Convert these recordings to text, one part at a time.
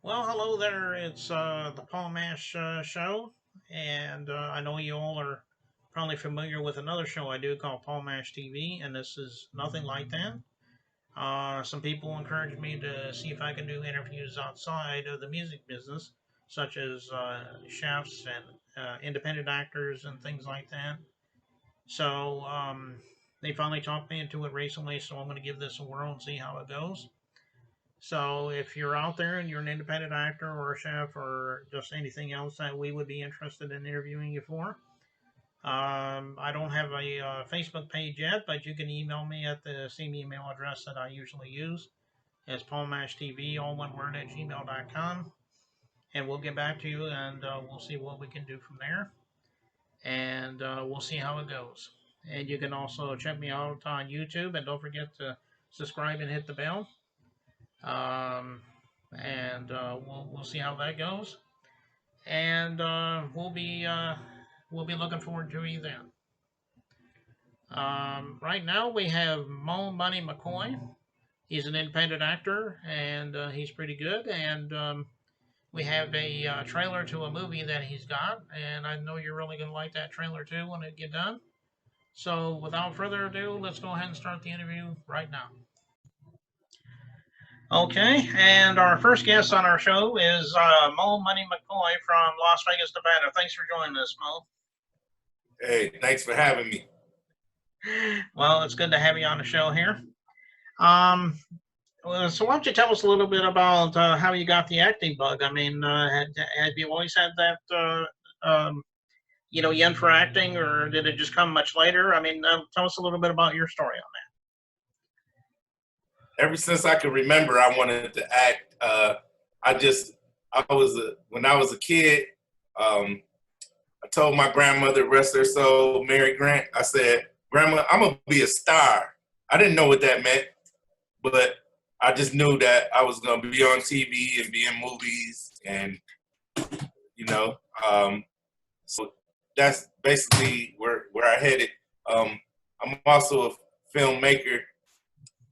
Well, hello there. It's the Paul Mash show, and I know you all are probably familiar with another show I do called Paul Mash TV, and this is nothing like that. Some people encouraged me to see if I can do interviews outside of the music business, such as chefs and independent actors and things like that. So they finally talked me into it recently, so I'm going to give this a whirl and see how it goes. So if you're out there and you're an independent actor or a chef or just anything else that we would be interested in interviewing you for, I don't have a Facebook page yet, but you can email me at the same email address that I usually use. It's paulmashtv, all one word, at gmail.com. And we'll get back to you and we'll see what we can do from there. And we'll see how it goes. And you can also check me out on YouTube and don't forget to subscribe and hit the bell. Um, and we'll see how that goes. And we'll be looking forward to you then. Right now we have Moe Money McCoy. He's an independent actor, and he's pretty good. And we have a trailer to a movie that he's got, and I know you're really gonna like that trailer too when it get done. So without further ado, let's go ahead and start the interview right now. Okay, and our first guest on our show is Moe Money McCoy from Las Vegas, Nevada. Thanks for joining us, Mo. Hey, thanks for having me. Well, it's good to have you on the show here. Um, so why don't you tell us a little bit about how you got the acting bug? I mean, have you always had that, yen for acting, or did it just come much later? I mean, tell us a little bit about your story on Ever since I could remember, I wanted to act. When I was a kid, I told my grandmother, rest her soul, Mary Grant, I said, Grandma, I'm gonna be a star. I didn't know what that meant, but I just knew that I was gonna be on TV and be in movies, and you know, so that's basically where I headed. I'm also a filmmaker.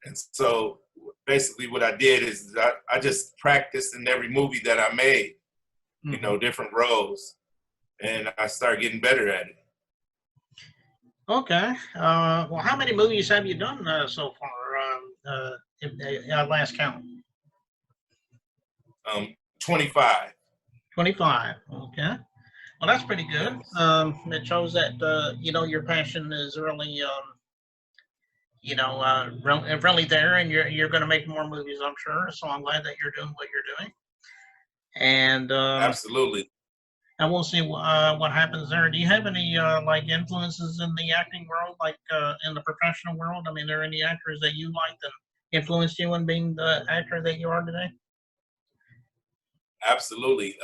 And so basically what I did is I just practiced in every movie that I made, that? different roles. And I started getting better at it. Okay. Well, how many movies have you done so far? Last count. 25. 25. Okay. Well, that's pretty good. It shows that your passion is really really there, and you're going to make more movies, I'm sure. So I'm glad that you're doing what you're doing, and Absolutely. we'll see what happens there. Do you have any like influences in the acting world, like in the professional world? I mean, are there any actors that you like that influenced you in being the actor that you are today? Absolutely.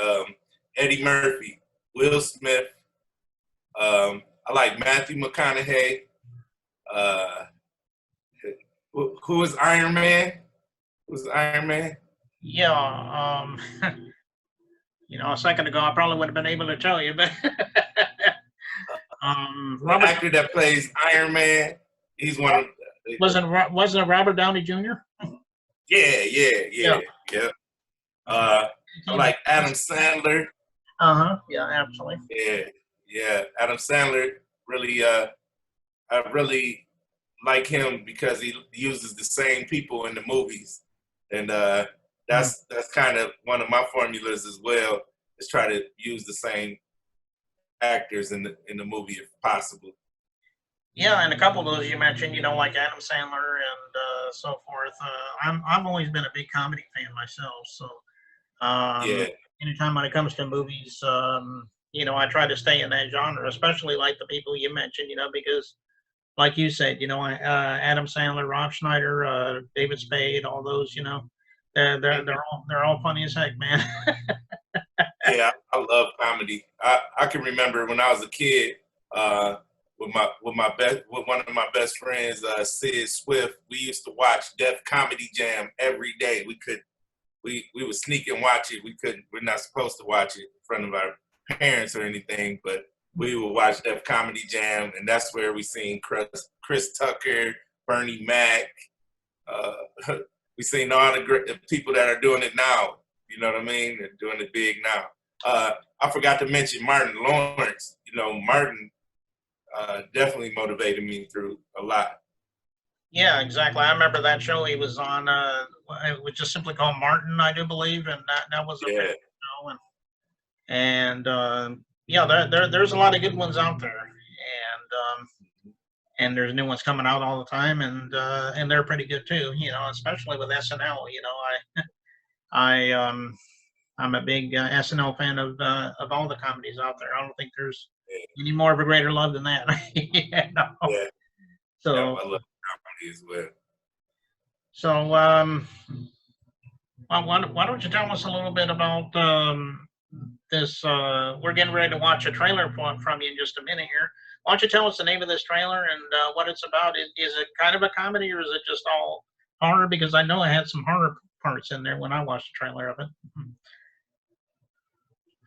Eddie Murphy, Will Smith. I like Matthew McConaughey. Uh, who is Iron Man? Who's Iron Man? Yeah, a second ago I probably would have been able to tell you, but The Robert actor that plays Iron Man. He's one of wasn't it Robert Downey Jr.? Yeah. I like Adam Sandler. Yeah, absolutely. Yeah. Adam Sandler really. I really like him because he uses the same people in the movies, and that's kind of one of my formulas as well. Is try to use the same actors in the movie if possible. Yeah, and a couple of those you mentioned, like Adam Sandler and so forth. I've always been a big comedy fan myself, so Yeah, anytime when it comes to movies, I try to stay in that genre, especially like the people you mentioned, because like you said, Adam Sandler, Rob Schneider, David Spade, all those, they're all funny as heck, man. yeah, I love comedy. I can remember when I was a kid. With one of my best friends, Sid Swift, we used to watch Def Comedy Jam every day. We would sneak and watch it. We're not supposed to watch it in front of our parents or anything, but we would watch Def Comedy Jam, and that's where we seen Chris Tucker, Bernie Mac. Uh, we seen all the people that are doing it now. You know what I mean? They're doing it big now. I forgot to mention Martin Lawrence. You know, Martin definitely motivated me through a lot. Yeah, exactly. I remember that show he was on. It was just simply called Martin, I do believe, and that was a pretty Yeah, good show. Yeah, there's a lot of good ones out there, and there's new ones coming out all the time, and they're pretty good too. You know, especially with SNL. You know, I'm a big SNL fan of all the comedies out there. I don't think there's any more of a greater love than that. You know? yeah, yeah. So I love comedy as well. so well, why don't you tell us a little bit about this? We're getting ready to watch a trailer from you in just a minute here. Why don't you tell us the name of this trailer and what it's about? Is it kind of a comedy or is it just all horror? Because I know it had some horror parts in there when I watched the trailer of it.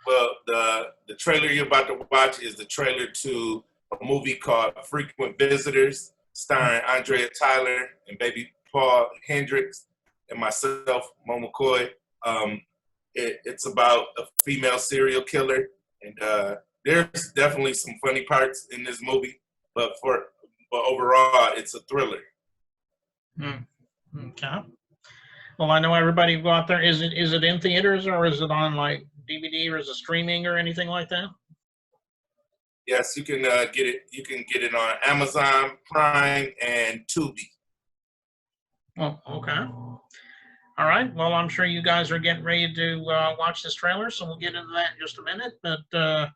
Well, the trailer you're about to watch is the trailer to a movie called Frequent Visitors, starring Andrea Tyler and baby Paul Hendricks and myself, Moe McCoy. It's about a female serial killer, and there's definitely some funny parts in this movie, but overall, it's a thriller. Okay. Well, I know everybody go out there. Is it in theaters or is it on like DVD or is it streaming or anything like that? Yes, you can get it. You can get it on Amazon Prime and Tubi. Oh, okay. All right. Well, I'm sure you guys are getting ready to watch this trailer, so we'll get into that in just a minute. But well,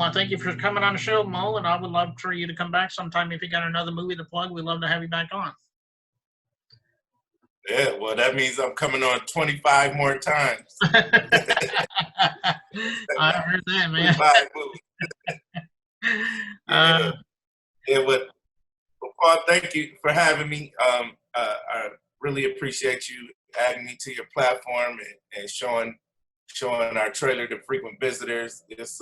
I thank you for coming on the show, Mo, and I would love for you to come back sometime if you got another movie to plug. We'd love to have you back on. Yeah, well, that means I'm coming on 25 more times. I heard that, man. 25 movies. Yeah, but Paul, thank you for having me. I really appreciate you adding me to your platform and showing our trailer to frequent visitors. It's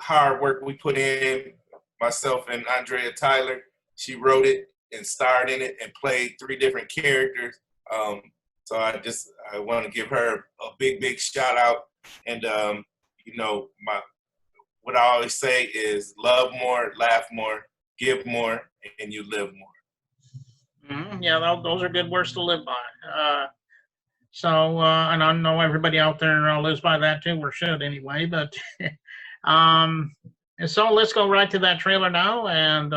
hard work we put in. Myself and Andrea Tyler, she wrote it and starred in it and played 3 different characters. So I want to give her a big shout out. And you know, what I always say is love more, laugh more, give more, and you live more. Yeah, those are good words to live by. And I know everybody out there lives by that too, or should anyway. But and so let's go right to that trailer now, and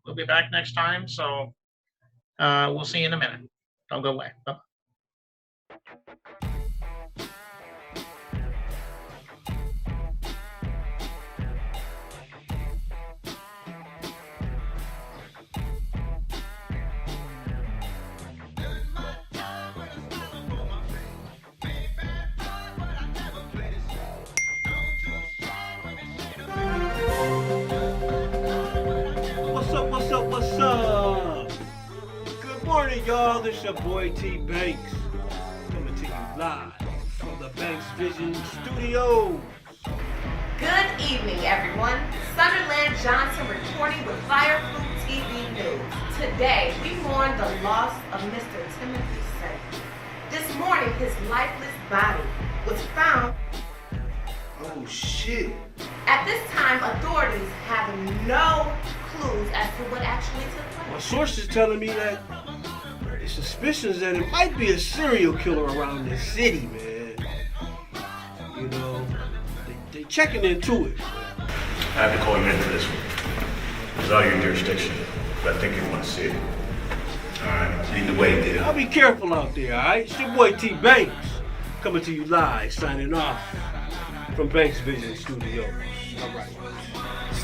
we'll be back next time. So we'll see you in a minute. Don't go away. Bye. What's up? Good morning, y'all. This your boy T Banks coming to you live from the Banks Vision Studios. Good evening, everyone. Sunderland Johnson reporting with Fireflu TV News. Today, we mourn the loss of Mr. Timothy Saint. This morning, his lifeless body was found. Oh shit. At this time, authorities have no clues as to what actually took place. My source is telling me that there's suspicions that it might be a serial killer around this city, man. You know, they checking into it. I have to call you in for this one. It's out of your jurisdiction, but I think you want to see it. Alright, lead the way, dear. I'll be careful out there, alright? It's your boy T Banks coming to you live, signing off from Banks Vision Studios. Alright.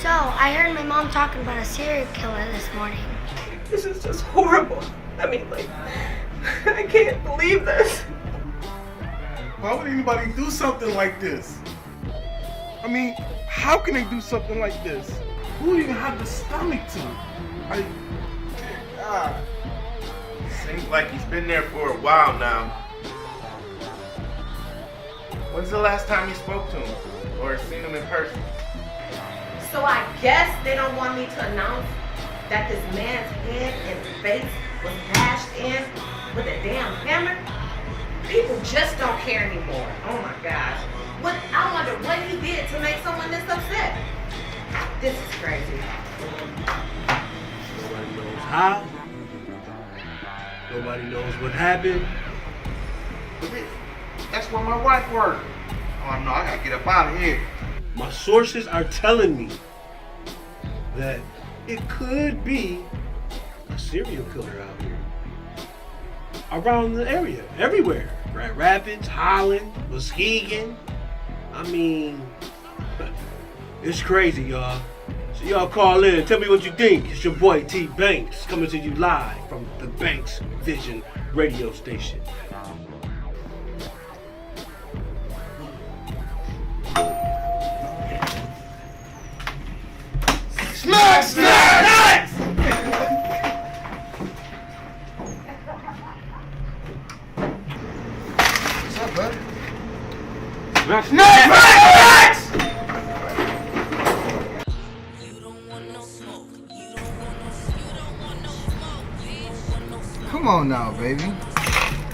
So, I heard my mom talking about a serial killer this morning. This is just horrible. I mean, like, I can't believe this. Why would anybody do something like this? I mean, how can they do something like this? Who even have the stomach to? God. Seems like he's been there for a while now. When's the last time you spoke to him or seen him in person? So I guess they don't want me to announce that this man's head and face was bashed in with a damn hammer? People just don't care anymore. Oh my gosh. I wonder what he did to make someone this upset. This is crazy. Nobody knows how. Nobody knows what happened. That's where my wife works. Oh no, I gotta get up out of here. My sources are telling me that it could be a serial killer out here. Around the area, everywhere. Grand Rapids, Holland, Muskegon. I mean, it's crazy, y'all. So y'all call in and tell me what you think. It's your boy T Banks coming to you live from the Banks Vision radio station. Smack, smack! What's up, bud? Come on now, baby.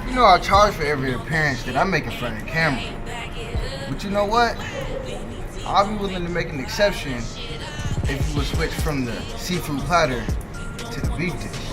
You know I charge for every appearance that I make in front of the camera. But you know what? I'll be willing to make an exception if you would switch from the seafood platter to the beef dish.